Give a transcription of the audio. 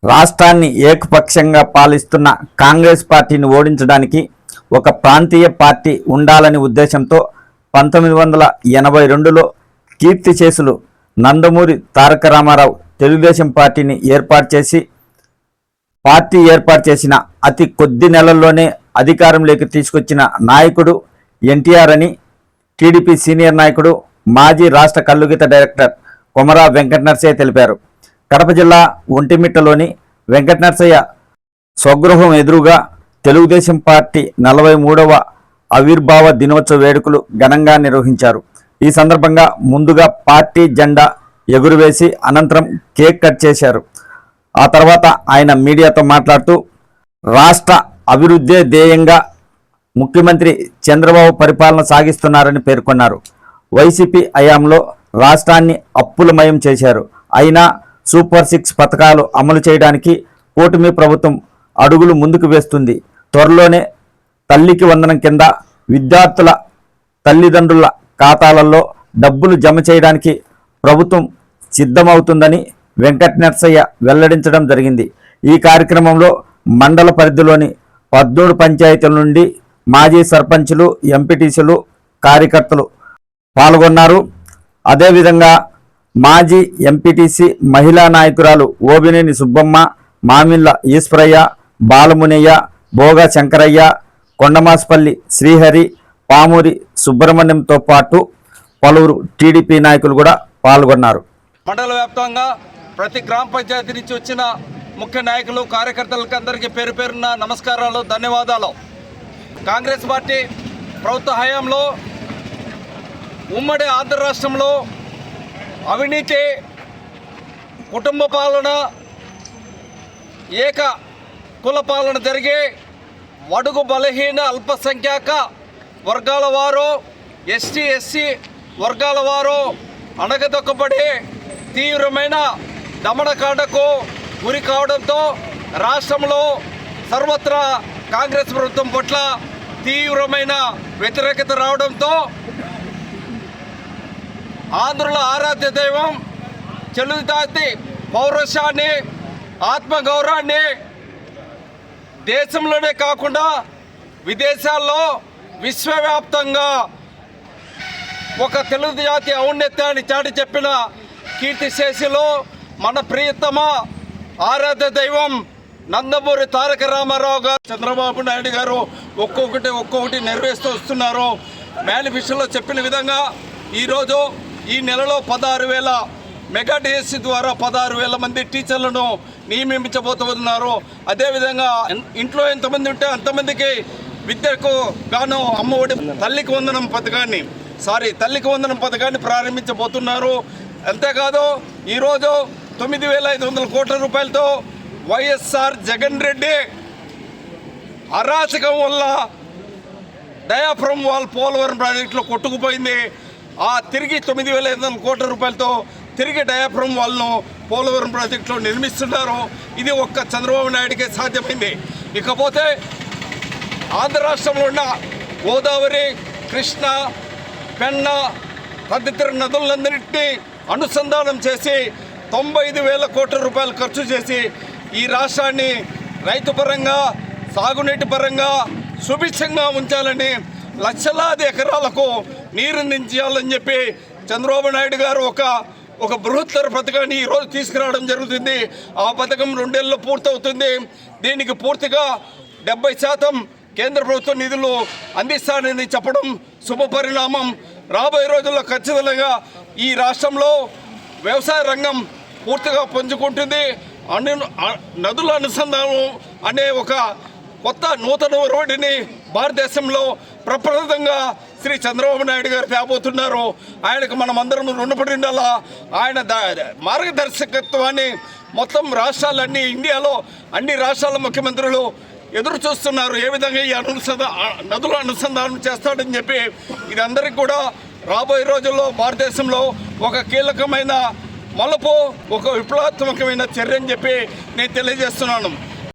రాష్ట్రాన్ని ఏకపక్షంగా పాలిస్తున్న కాంగ్రెస్ పార్టీని ఓడించడానికి ఒక ప్రాంతీయ పార్టీ ఉండాలని ఉద్దేశంతో 1982లో కీర్తిశేషులు నందమూరి తారక రామారావు తెలుగుదేశం పార్టీని ఏర్పాటు చేసిన అతి కొద్ది నెలల్లోనే అధికారంలోకి తీసుకొచ్చిన నాయకుడు ఎన్టీఆర్ అని టీడీపీ సీనియర్ నాయకుడు మాజీ రాష్ట్ర కల్లుగీత డైరెక్టర్ కొమరా వెంకట నరసయ్య తెలిపారు. కడప జిల్లా ఒంటిమిట్టలోని వెంకట నరసయ్య స్వగృహం ఎదురుగా తెలుగుదేశం పార్టీ 43వ ఆవిర్భావ దినోత్సవ వేడుకలు ఘనంగా నిర్వహించారు. ఈ సందర్భంగా ముందుగా పార్టీ జెండా ఎగురవేసి అనంతరం కేక్ కట్ చేశారు. ఆ తర్వాత ఆయన మీడియాతో మాట్లాడుతూ రాష్ట్ర అభివృద్ధి ధ్యేయంగా ముఖ్యమంత్రి చంద్రబాబు పరిపాలన సాగిస్తున్నారని పేర్కొన్నారు. వైసీపీ హయాంలో రాష్ట్రాన్ని అప్పులమయం చేశారు. అయినా సూపర్ 6 పథకాలు అమలు చేయడానికి కూటమి ప్రభుత్వం అడుగులు ముందుకు వేస్తుంది. త్వరలోనే తల్లికి వందనం కింద విద్యార్థుల తల్లిదండ్రుల ఖాతాలలో డబ్బులు జమ చేయడానికి ప్రభుత్వం సిద్ధమవుతుందని వెంకట నరసయ్య వెల్లడించడం జరిగింది. ఈ కార్యక్రమంలో మండల పరిధిలోని 13 పంచాయతీల నుండి మాజీ సర్పంచులు, ఎంపీటీసీలు, కార్యకర్తలు పాల్గొన్నారు. అదేవిధంగా మాజీ ఎంపీటీసీ మహిళా నాయకురాలు ఓబినేని సుబ్బమ్మ, మామిళ్ళ ఈశ్వరయ్య, బాలమునయ్య, భోగా శంకరయ్య, కొండమాస్పల్లి శ్రీహరి, పామూరి సుబ్రహ్మణ్యంతో పాటు పలువురు టీడీపీ నాయకులు కూడా పాల్గొన్నారు. మండల వ్యాప్తంగా ప్రతి గ్రామ పంచాయతీ నుంచి వచ్చిన ముఖ్య నాయకులు, కార్యకర్తలకు అందరికీ పేరు పేరున నమస్కారాలు, ధన్యవాదాలు. కాంగ్రెస్ పార్టీ ప్రభుత్వ హయాంలో ఉమ్మడి ఆంధ్ర రాష్ట్రంలో అవినీతి, కుటుంబ పాలన, ఏక కుల పాలన జరిగి బడుగు బలహీన అల్పసంఖ్యాక వర్గాల వారు, ఎస్టీ ఎస్సీ వర్గాల వారు అణగదొక్కబడి తీవ్రమైన దమనకాండకు గురి కావడంతో రాష్ట్రంలో సర్వత్రా కాంగ్రెస్ ప్రభుత్వం పట్ల తీవ్రమైన వ్యతిరేకత రావడంతో ఆంధ్రుల ఆరాధ్య దైవం తెలుగుజాతి పౌరుషాన్ని, ఆత్మగౌరవాన్ని దేశంలోనే కాకుండా విదేశాల్లో విశ్వవ్యాప్తంగా ఒక తెలుగు జాతి ఔన్నత్యాన్ని చాటి చెప్పిన కీర్తిశేషులు మన ప్రియతమ ఆరాధ్య దైవం నందమూరి తారక రామారావు గారు, చంద్రబాబు నాయుడు గారు ఒక్కొక్కటి నెరవేరుస్తూ వస్తున్నారు. మేనిఫెస్టోలో చెప్పిన విధంగా ఈరోజు ఈ నెలలో 16,000 మెగా డిఎస్సి ద్వారా 16,000 మంది టీచర్లను నియమించబోతున్నారు. అదేవిధంగా ఇంట్లో ఎంతమంది ఉంటే అంతమందికి విద్యకు గాను అమ్మఒడి తల్లికి వందనం పథకాన్ని ప్రారంభించబోతున్నారు. అంతేకాదు ఈరోజు 9,500 కోట్ల రూపాయలతో వైఎస్ఆర్ జగన్ రెడ్డి అరాచకం వల్ల డయాఫ్రమ్ వాల్ పోలవరం ప్రాజెక్టులో కొట్టుకుపోయింది. ఆ తిరిగి 9,500 కోట్ల రూపాయలతో తిరిగి డయాఫ్రమ్ వాల్ను పోలవరం ప్రాజెక్టులో నిర్మిస్తున్నారు. ఇది ఒక్క చంద్రబాబు నాయుడికే సాధ్యమైంది. ఇకపోతే ఆంధ్ర రాష్ట్రంలో ఉన్న గోదావరి, కృష్ణ, పెన్న తదితర నదులందరినీ అనుసంధానం చేసి 95,000 కోట్ల రూపాయలు ఖర్చు చేసి ఈ రాష్ట్రాన్ని రైతు పరంగా, సాగునీటి పరంగా సుభిక్షంగా ఉంచాలని, లక్షలాది ఎకరాలకు నీరందించాలని చెప్పి చంద్రబాబు నాయుడు గారు ఒక బృహత్తర పథకాన్ని ఈరోజు తీసుకురావడం జరుగుతుంది. ఆ పథకం 2 ఏళ్ళలో పూర్తవుతుంది. దీనికి పూర్తిగా 70% కేంద్ర ప్రభుత్వ నిధులు అందిస్తానని చెప్పడం శుభపరిణామం. రాబోయే రోజుల్లో ఖచ్చితంగా ఈ రాష్ట్రంలో వ్యవసాయ రంగం పూర్తిగా పుంజుకుంటుంది. నదుల అనుసంధానం అనే ఒక కొత్త నూతన రోడ్డుని భారతదేశంలో ప్రప్రథమంగా శ్రీ చంద్రబాబు నాయుడు గారు తేబోతున్నారు. ఆయనకు మనం అందరం రుణపడి ఉండాలా. ఆయన మార్గదర్శకత్వాన్ని మొత్తం రాష్ట్రాలన్నీ, ఇండియాలో అన్ని రాష్ట్రాల ముఖ్యమంత్రులు ఎదురు చూస్తున్నారు. ఏ విధంగా ఈ నదుల అనుసంధానం చేస్తాడని చెప్పి ఇది అందరికీ కూడా రాబోయే రోజుల్లో భారతదేశంలో ఒక కీలకమైన మలుపు, ఒక విప్లవాత్మకమైన చర్య అని చెప్పి నేను తెలియజేస్తున్నాను.